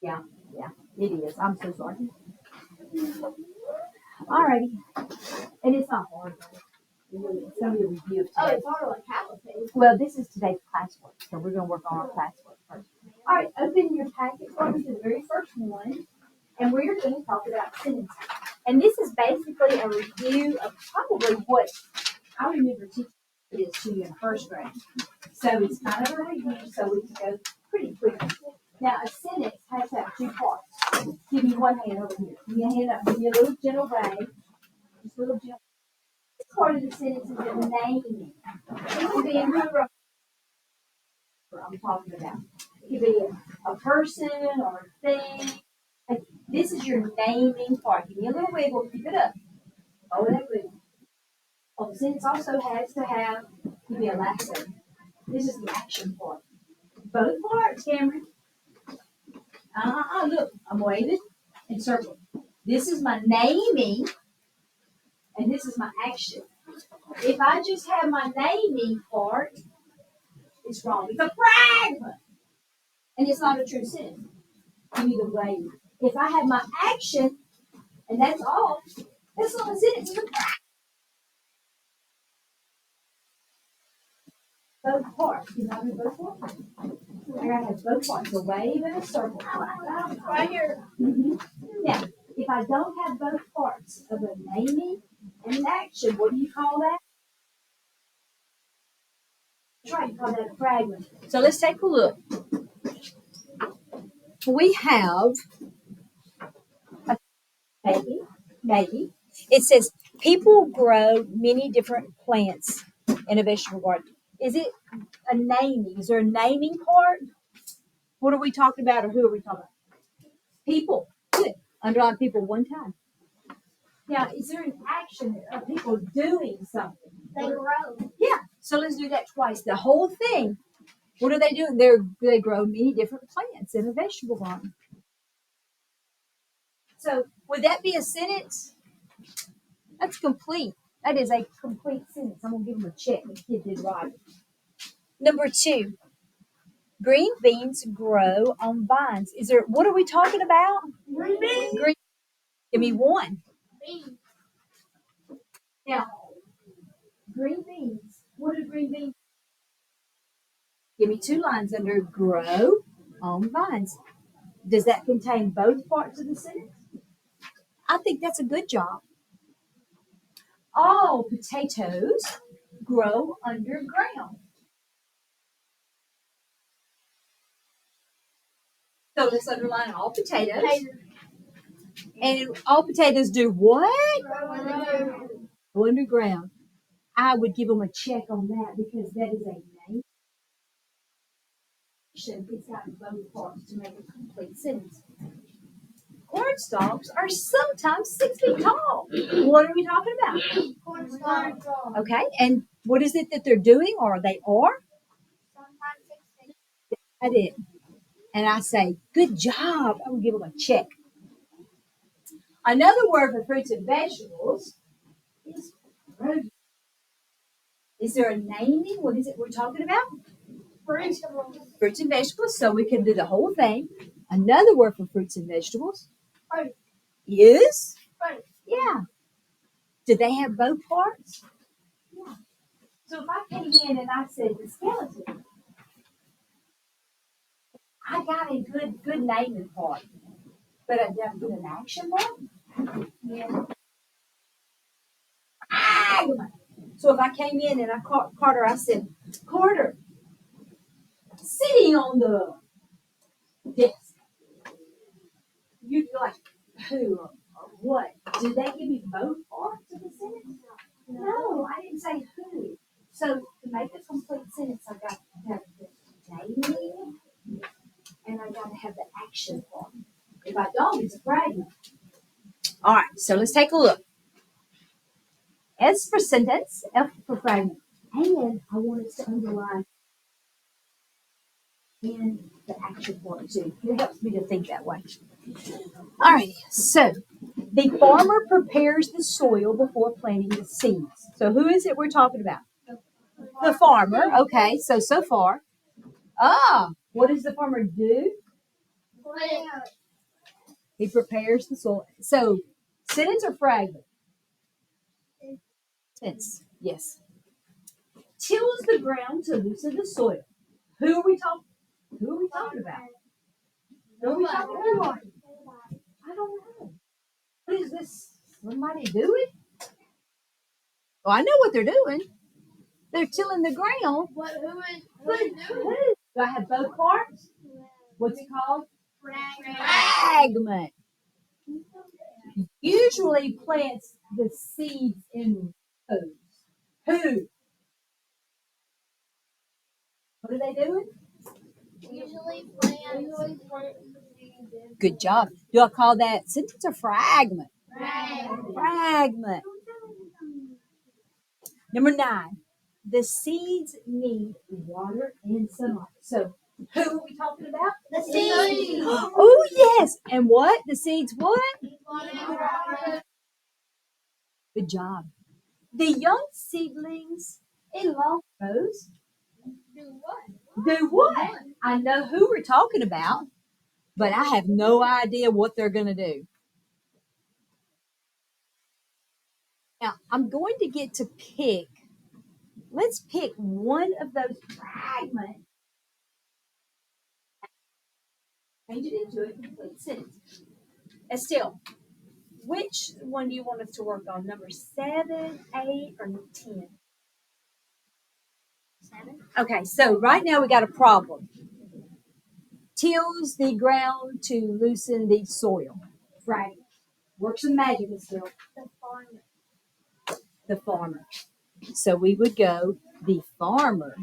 Yeah, yeah, it is. I'm so sorry. Alrighty. And it's not hard. It's going to be a review of today. it's hard like caliphate. Well, this is today's classwork, so we're going to work on our classwork first. All right, open your packet for me to the very first one, and we're going to talk about sentences. And this is basically a review of probably what I remember teaching this to you in first grade. So it's kind of a review, so we can go pretty quickly. Now, a sentence has to have two parts. Give me one hand over here. Give me a hand up. Give me a little gentle wave. Just a little gentle. This part of the sentence is the naming. It could be who I'm talking about. It could be a person or a thing. Like, this is your naming part. Give me a little wiggle. Keep it up. Oh, that wiggle. Oh, the sentence also has to have, give me a lasso. This is the action part. Both parts, Cameron. Look, I'm waving and circling. This is my naming, and this is my action. If I just have my naming part, it's wrong. It's a fragment. And it's not a true sentence. Give me the wave. If I have my action, and that's all, that's not a sentence. It's a fragment. Both parts. You know both parts? I gotta have both parts, a wave and a circle. Right here. Mm-hmm. Now, if I don't have both parts of a naming and an action, what do you call that? That's right, you call that a fragment. So let's take a look. We have a maybe. It says people grow many different plants in a vegetable garden. Is it a naming? Is there a naming part? What are we talking about, or who are we talking about? People. Good. Underline people one time. Now, is there an action of people doing something? They grow. Yeah. So let's do that twice. The whole thing. What are they doing? They grow many different plants in a vegetable garden. So would that be a sentence? That's complete. That is a complete sentence. I'm gonna give them a check. The kid did right. Number 2. Green beans grow on vines. Is there? What are we talking about? Green beans. Green. Give me one. Beans. Now, green beans. What are green beans? Give me 2 lines under grow on vines. Does that contain both parts of the sentence? I think that's a good job. All potatoes grow underground. So let's underline all potatoes. And all potatoes do what? Go underground. I would give them a check on that because that is a name. It's got both parts to make a complete sentence. Corn stalks are sometimes 6 feet tall. What are we talking about? Corn stalks. Okay, and what is it that they're doing, or they are? Sometimes 6 feet. I did. And I say, good job. I will give them a check. Another word for fruits and vegetables is produce. Is there a naming? What is it we're talking about? Fruits. Fruits and vegetables. So we can do the whole thing. Another word for fruits and vegetables Fruit. is? Fruit. Yeah. Do they have both parts? Yeah. So if I came in and I said the skeleton, I got a good naming part, but I didn't get an action part. Yeah. So if I came in and I caught Carter, I said, Carter, sitting on the desk. You'd be like, who or what? Did they give me both parts of the sentence? No, I didn't say who. So to make a complete sentence, I got to have the naming and I got to have the action part. If I don't, it's a fragment. All right, so let's take a look. S for sentence, F for fragment. And I want us to underline in the action part too. It helps me to think that way. All right, so the farmer prepares the soil before planting the seeds. So who is it we're talking about? The farmer. Okay, so far. What does the farmer do? He prepares the soil. So, sentence or fragment? Sentence. Yes. Tills the ground to loosen the soil. Who are we talking? Who are we talking about? Who are we talking about? I don't know. What is this? Somebody doing? Well, I know what they're doing. They're tilling the ground. What? Who is Who? Do I have both parts? What's it called? Fragment. Fragment. Usually plants the seeds in rows. Who? What are they doing? Usually plants. Good job. Do I call that sentence or fragment? Fragment. Fragment. Number 9. The seeds need water and sunlight. So, who are we talking about? The seeds. Oh, yes. And what? The seeds what? Good job. The young seedlings in long rows Do what? do what? I know who we're talking about, but I have no idea what they're going to do. Now, I'm going to get to pick. Let's pick one of those fragments. Change it into a complete sentence. Estelle, which one do you want us to work on? Number 7, 8, or 10? 7. Okay, so right now we got a problem. Tills the ground to loosen the soil. Fragment. Work some magic, Estelle. The farmer. The farmer. So we would go the farmer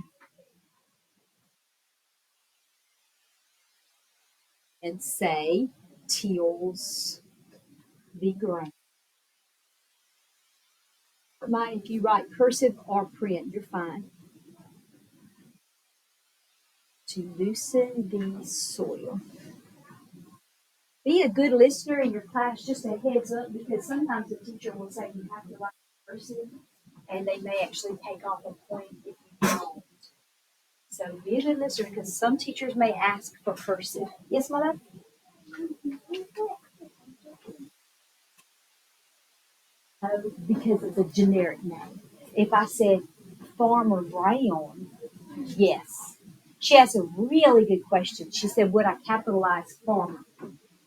and say tills the ground. Mind if you write cursive or print, you're fine. To loosen the soil. Be a good listener in your class, just a heads up, because sometimes the teacher will say you have to write cursive, and they may actually take off a point if you don't. So be a good listener, because some teachers may ask for cursive. Yes, my love? Because it's a generic name. If I said Farmer Brown, yes. She asked a really good question. She said, would I capitalize farmer?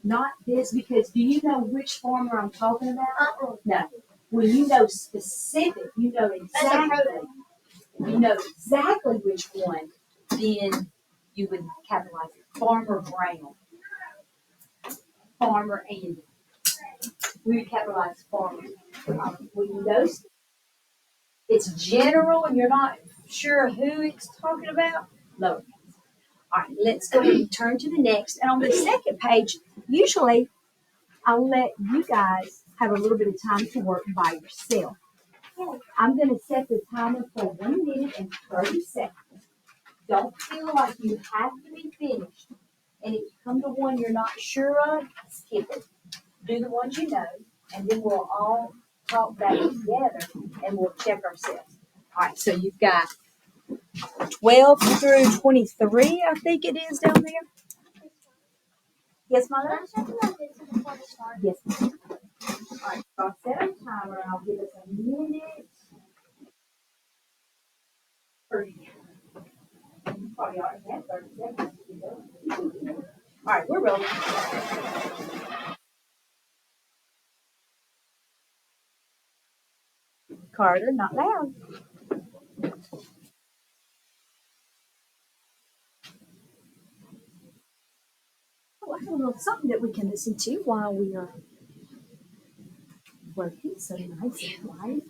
Not this, because do you know which farmer I'm talking about? No. When you know specific, you know exactly which one, then you would capitalize it. Farmer Brown. Farmer Andy. We would capitalize farmer. When you know it's general and you're not sure who it's talking about, lowercase. All right, let's go and turn to the next. And on the second page, usually I'll let you guys have a little bit of time to work by yourself. I'm going to set the timer for 1 minute and 30 seconds. Don't feel like you have to be finished. And if you come to one you're not sure of, skip it. Do the ones you know, and then we'll all talk back together and we'll check ourselves. All right, so you've got 12 through 23, I think it is down there. Yes, my love? Yes. All right, so I'll set a timer. I'll give us a minute. You probably already have 30 seconds to go. All right, we're rolling. Carter, not loud. Oh, I have a little something that we can listen to while we are working. So nice and quiet.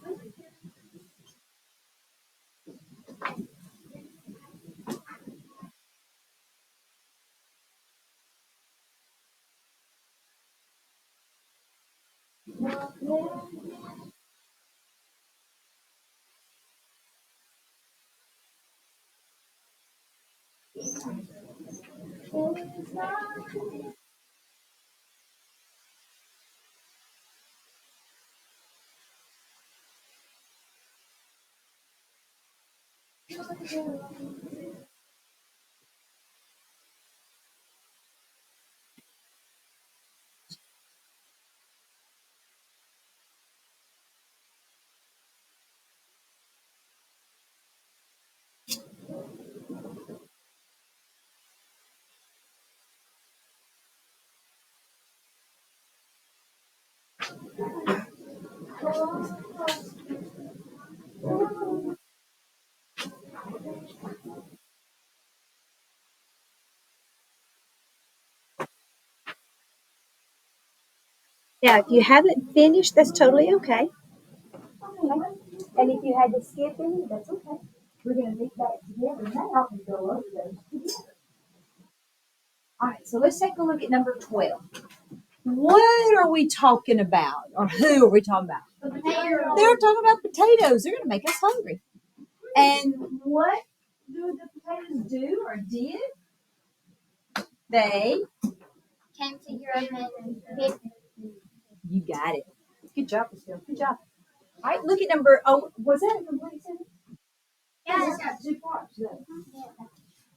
Now, if you haven't finished, that's totally okay. And if you had to skip any, that's okay. We're going to make that together now and go over those together. All right, so let's take a look at number 12. What are we talking about? Or who are we talking about? They're talking about potatoes. They're going to make us hungry. And what do the potatoes do or did? They Came to your head and hit You got it. Good job, Michelle. Good job. All right, look at number. Oh, was that a complete sentence? Yeah. It's got 2 parts. Though.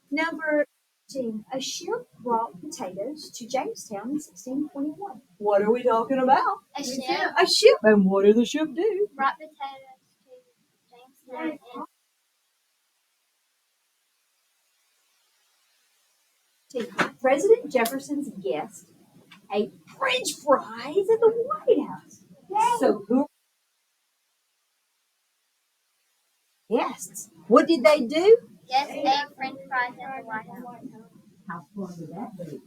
Number 15. A ship brought potatoes to Jamestown in 1621. What are we talking about? a ship. A ship. And what did the ship do? Brought potatoes to Jamestown President Jefferson's guest ate French fries at the White House. So who guests? What did they do? Yes, ate French fries at the White House. How fun would that be?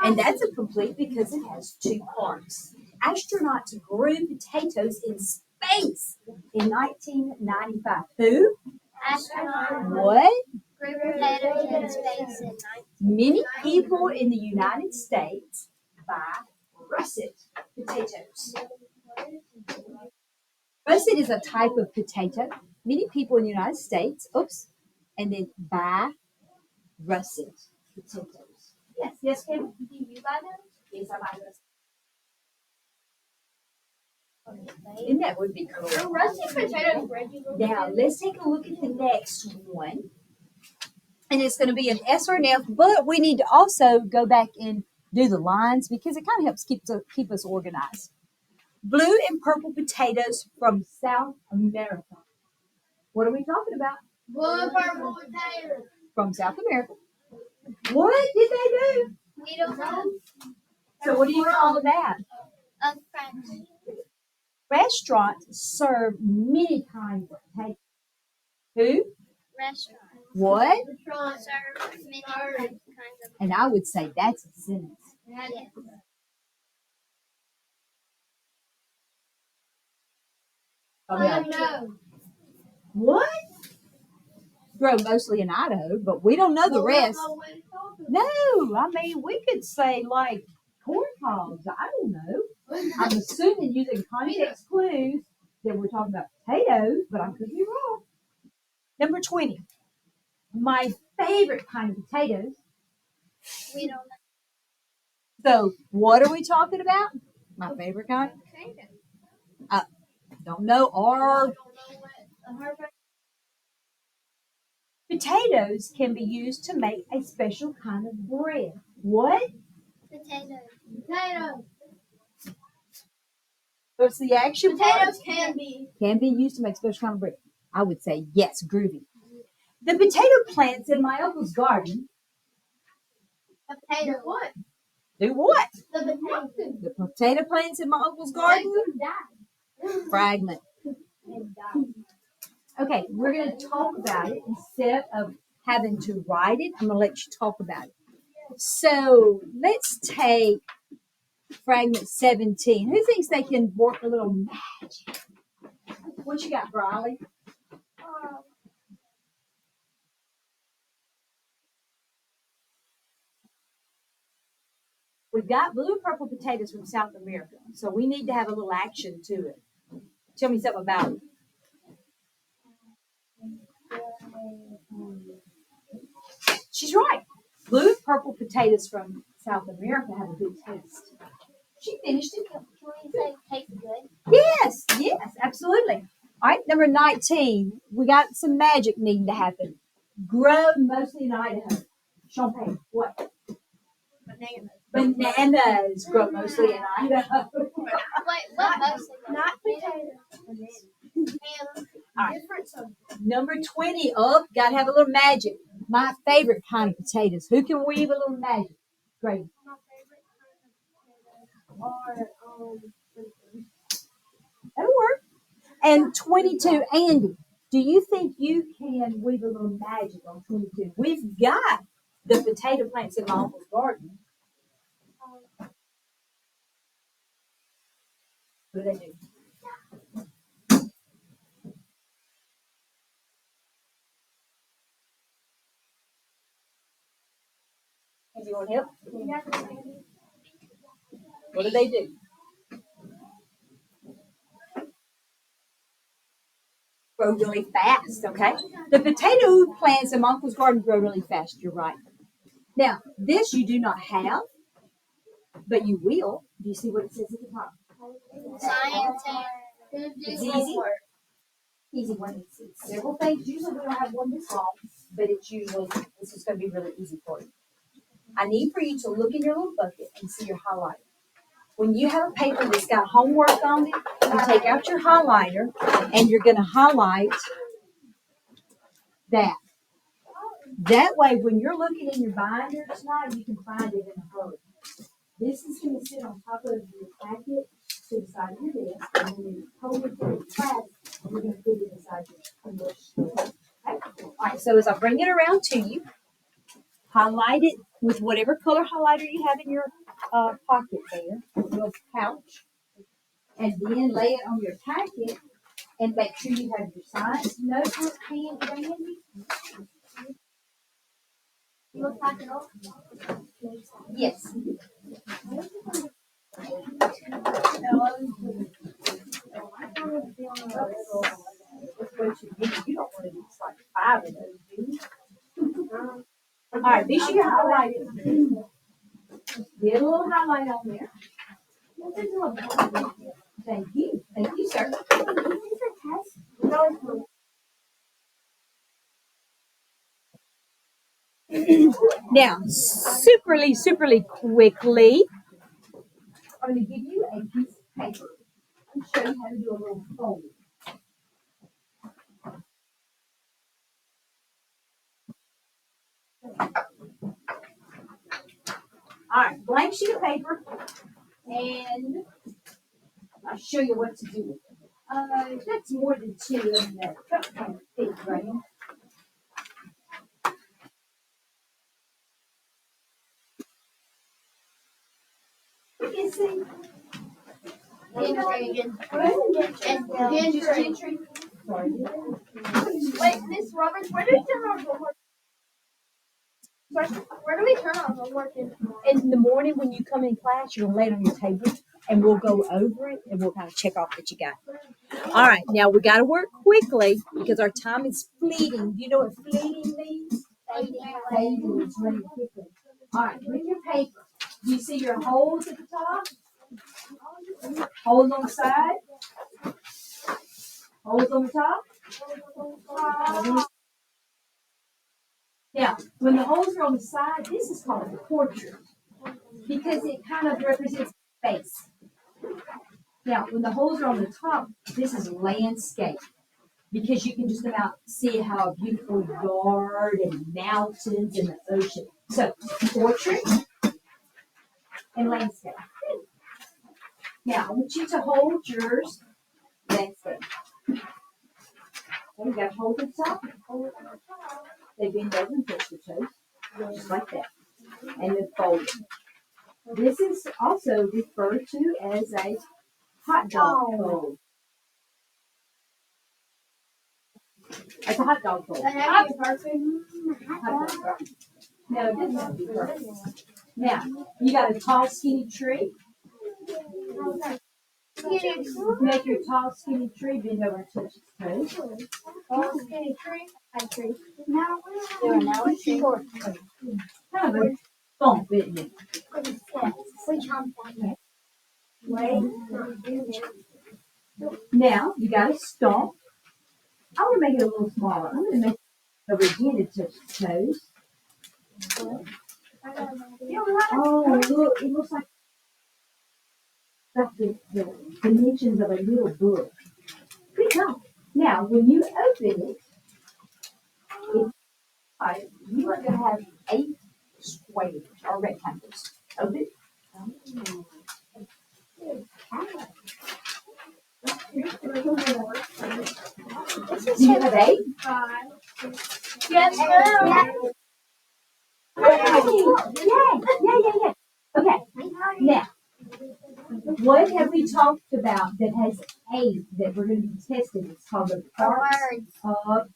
And that's a complete because it has 2 parts. Astronauts grew potatoes in space in 1995. Who? Astronaut What? grew potatoes in space in Many people in the United States buy russet potatoes. Russet is a type of potato. Many people in the United States, and then buy russet potatoes. Yes, Kim? Do you buy them? Yes, I buy russet. And that would be cool. Are russet potatoes regular? Now, let's take a look at the next one. And it's going to be an S or an F, but we need to also go back and do the lines because it kind of helps keep us organized. Blue and purple potatoes from South America. What are we talking about? Blue purple potatoes. From South America. What did they do? We don't know. So what do you call that? French. Restaurants serve many kinds of potatoes. Who? Restaurant. What? Serve many kinds of. And I would say that's a sentence. Yes. No. What? Grow mostly in Idaho, but we don't know the rest. No, I mean, we could say like corn cobs. I don't know. I'm assuming using context clues that we're talking about potatoes, but I could be wrong. Number 20. My favorite kind of potatoes. We don't know. So, what are we talking about? My favorite kind? Don't know. Or potatoes can be used to make a special kind of bread. What? Potatoes. Potatoes. What's the action? Potatoes Can be used to make special kind of bread. I would say yes, groovy. The potato plants in my uncle's garden. A potato. What? Do what? The potato. The potato plants in my uncle's garden. Fragment. Okay, we're going to talk about it instead of having to write it. I'm going to let you talk about it. So let's take fragment 17. Who thinks they can work a little magic? What you got, Briley? We've got blue and purple potatoes from South America, so we need to have a little action to it. Tell me something about it. She's right. Blue and purple potatoes from South America have a good taste. She finished it. Can we say tastes good? Yes, absolutely. All right, number 19. We got some magic needing to happen. Grown mostly in Idaho. Champagne. What? Bananas grow mostly in Idaho. Wait, what mostly? Not potatoes. All right. Number 20. Oh, got to have a little magic. My favorite kind of potatoes. Who can weave a little magic? Great. My favorite kind of potatoes are That'll work. And 22, Andy, do you think you can weave a little magic on 22? We've got the potato plants in my uncle's garden. What do they do? Do you want help? What do they do? Grow really fast, okay? The potato plants in my uncle's garden grow really fast, you're right. Now, this you do not have, but you will. Do you see what it says at the top? Science and It's easy. Easy one. It's several things. Usually we don't have one this long, but it's usually, this is going to be really easy for you. I need for you to look in your little bucket and see your highlighter. When you have a paper that's got homework on it, you take out your highlighter and you're going to highlight that. That way, when you're looking in your binder tonight, you can find it in a hurry. This is going to sit on top of your packet to the side of your desk, and when you hold it to the class, you're going to put it inside your English. Okay? All right, so as I bring it around to you, highlight it with whatever color highlighter you have in your pocket there, your pouch, and then lay it on your packet, and make sure you have your science notebook handy. you will pack it off. Yes. You don't want to use like 5 of those, do you? All right, be sure you highlight it. Get a little highlight on there. Thank you. Thank you, sir. Now, superly quickly, I'm going to give you a piece of paper and show you how to do a little fold. All right, blank sheet of paper, and I'll show you what to do with it. That's more than 2 in there. Right? You can see. Gentry. Sorry. Wait, Miss Roberts, where do we turn on homework? Where do we turn on homework In the morning when you come in class, you're going to lay it on your table, and we'll go over it, and we'll kind of check off what you got. All right, now we got to work quickly because our time is fleeting. Do you know what fleeting means? Fading. It's running quickly. All right, with your paper, do you see your holes at the top? Holes on the side? Holes on the top? Now, when the holes are on the side, this is called a portrait because it kind of represents face. Now, when the holes are on the top, this is landscape because you can just about see how a beautiful yard and mountains and the ocean. So, portrait and landscape. Now, I want you to hold yours landscape. Okay, you got to hold the top. They bend over and touch your toes, just like that. And then fold it. This is also referred to as a hot dog fold. It's a hot dog fold. Hot dog. No, it doesn't have to be perfect. Now, you got a tall, skinny tree. Make your tall, skinny tree bend over and touch its toes. Tall, skinny tree. High tree. Now it's short tree. Kind of a bump, isn't it? Now, you got a stump. I want to make it a little smaller. I'm going to make it over again to touch its toes. Oh, look, it looks like the dimensions of a little book. Good job. Now, when you open it, you are going to have 8 squares or rectangles. Open. Do you have 8? Yes, ma'am. Yeah. Okay, now, what have we talked about that has 8 that we're going to be testing? It's called the parts of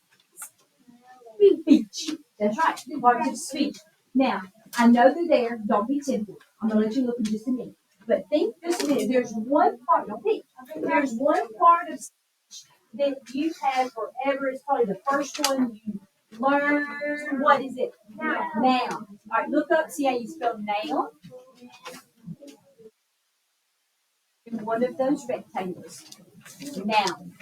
speech. That's right, parts of speech. Now, I know they're there. Don't be tempted. I'm going to let you look in just a minute. But think just a minute. There's one part, don't think. There's one part of speech that you have forever. It's probably the first one you learn. What is it? Noun. All right, look up, see how you spell noun in one of those rectangles. Noun.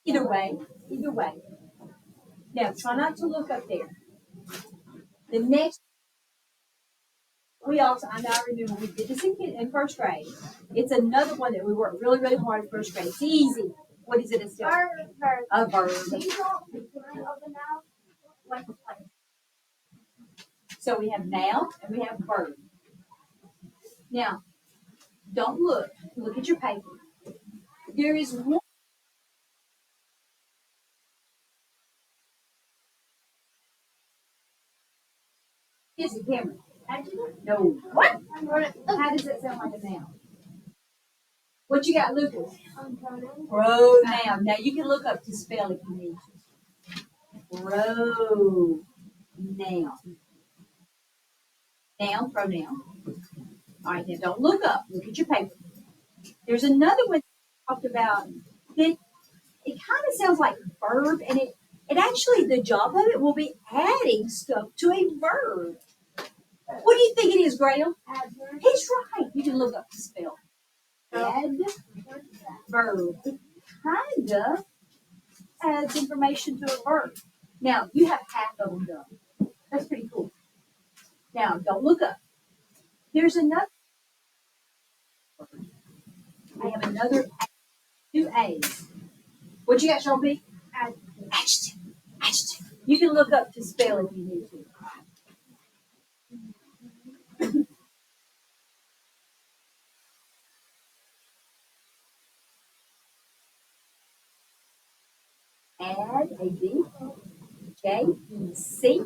Either way, either way. Now, try not to look up there. The next, I know I remember we did this in first grade. It's another one that we worked really, really hard in first grade. It's easy. What is it, Estelle? A verb. So we have noun and we have verb. Now, don't look. Look at your paper. There is one. Is it Cameron? No. What? How does that sound like a noun? What you got, Lucas? Pronoun. Now you can look up to spell if you need to. Pronoun. Noun, pronoun. All right, now don't look up. Look at your paper. There's another one talked about that it kind of sounds like verb, and it actually the job of it will be adding stuff to a verb. What do you think it is, Graham? Adverb. He's right. You can look up the spell. Add verb. It kind of adds information to a verb. Now you have half of them done. That's pretty cool. Now don't look up. There's another. I have another 2 A's. What you got, Sean B? Adjective. Adjective. You can look up to spell if you need to. Add a B, J, E, C,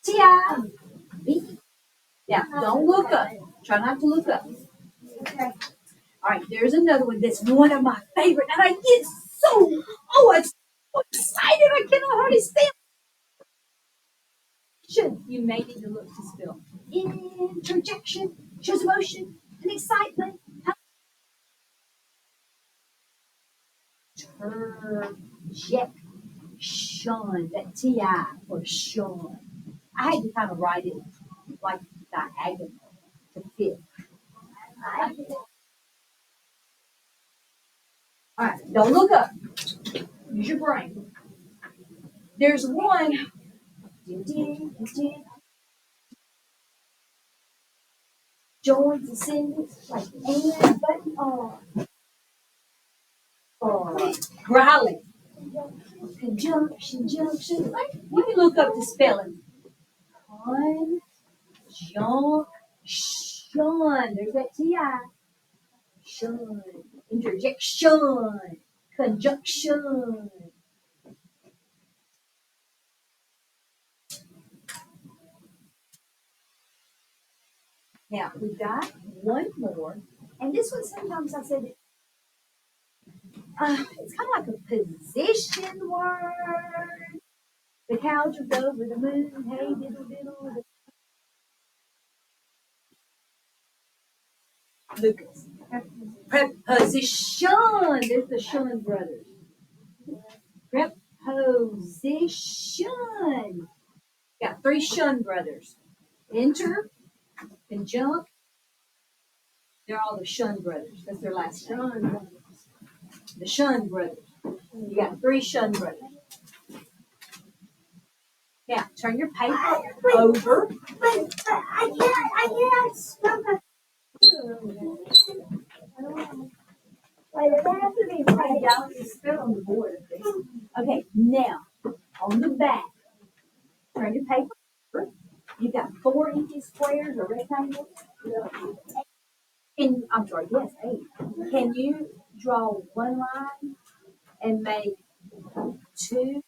T, I, B. Now, don't look up. Try not to look up. All right, there's another one that's one of my favorite, and I get I'm so excited. I cannot hardly stand. You may need to look to spell. Interjection shows emotion and excitement. Interjection, that T-I for Sean. I had to kind of write it like diagonal to fit. All right, don't look up. Use your brain. There's one. Joins the sentence like and but growling. Conjunction, junction. You can look up the spelling. Conjunction. There's that T-I. Shun. Interjection. Conjunction. Now, we've got one more. And this one, sometimes I said, it's kind of like a position word. The cow jumped over the moon. Hey, diddle, diddle. Lucas. Preposition. There's the Shun brothers. Preposition. Got 3 Shun brothers. Enter, conjunct. They're all the Shun brothers. That's their last name. The Shun brothers. You got 3 Shun brothers. Now, turn your paper over. But I can't spell that. Wait, it have to be right. Yeah, spell on the board. Okay, now, on the back, turn your paper over. You've got 4 empty squares or rectangles. I'm sorry, yes, 8. Can you draw one line and make 2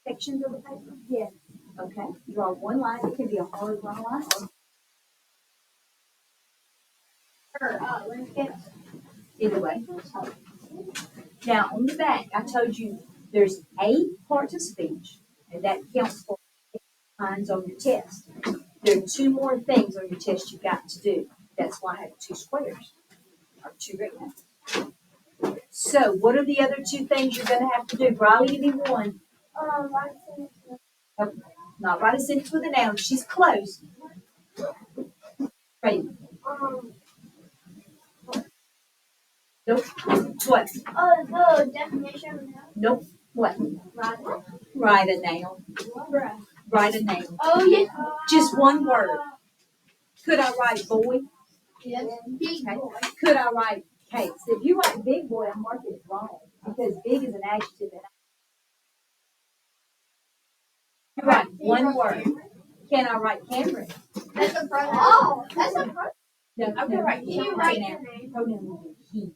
sections of the paper? Yes. Okay, draw one line. It can be a horizontal line or either way. Now, on the back, I told you there's 8 parts of speech, and that counts for 8 lines on your test. There are 2 more things on your test you've got to do. That's why I have 2 squares, or 2 rectangles. So, what are the other 2 things you're going to have to do? Briley, give me one. Okay. Not write a sentence with a noun. She's close. Right. Nope. What? The definition. Nope. What? Right. Write a noun. Write a noun. Oh, yeah. Just one word. Could I write boy? Yes. Big Okay. boy. Could I write case? If you write big boy, I'm marking it wrong because big is an adjective. And you write one word. Can I write Cameron? That's a pronoun. Oh, that's a pronoun. No, I'm gonna write Can you he. write Pronoun. your name? Pronoun will be he.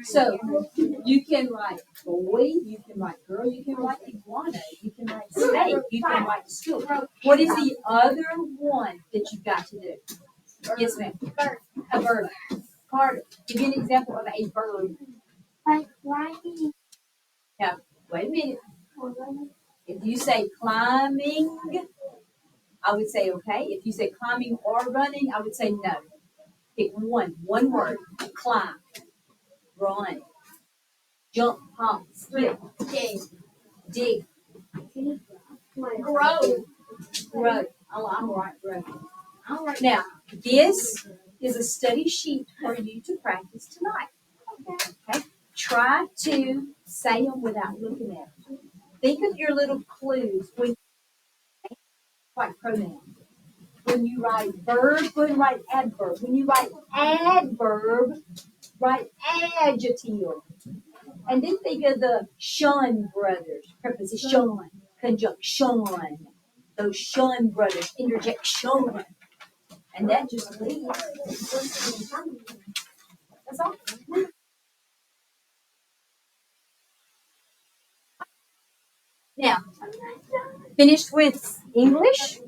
So you can write boy, you can write girl, you can write iguana, you can write snake, you can write school. What is the other one that you've got to do? Yes, ma'am. Bird. A verb. Carter, give me an example of a verb. Like climbing. Now, wait a minute. If you say climbing, I would say okay. If you say climbing or running, I would say no. Pick one word. Climb, run, jump, hop, skip, dig, Grow. grow. I'm right, grow. Now, this is a study sheet for you to practice tonight. Okay? Try to say them without looking at them. Think of your little clues when you write pronouns. When you write verb, go ahead and write adverb. When you write adverb, write adjective. And then think of the Shun brothers. Preposition, conjunction. Those Shun brothers, interjection. And that just leaves. That's all. Now, finished with English.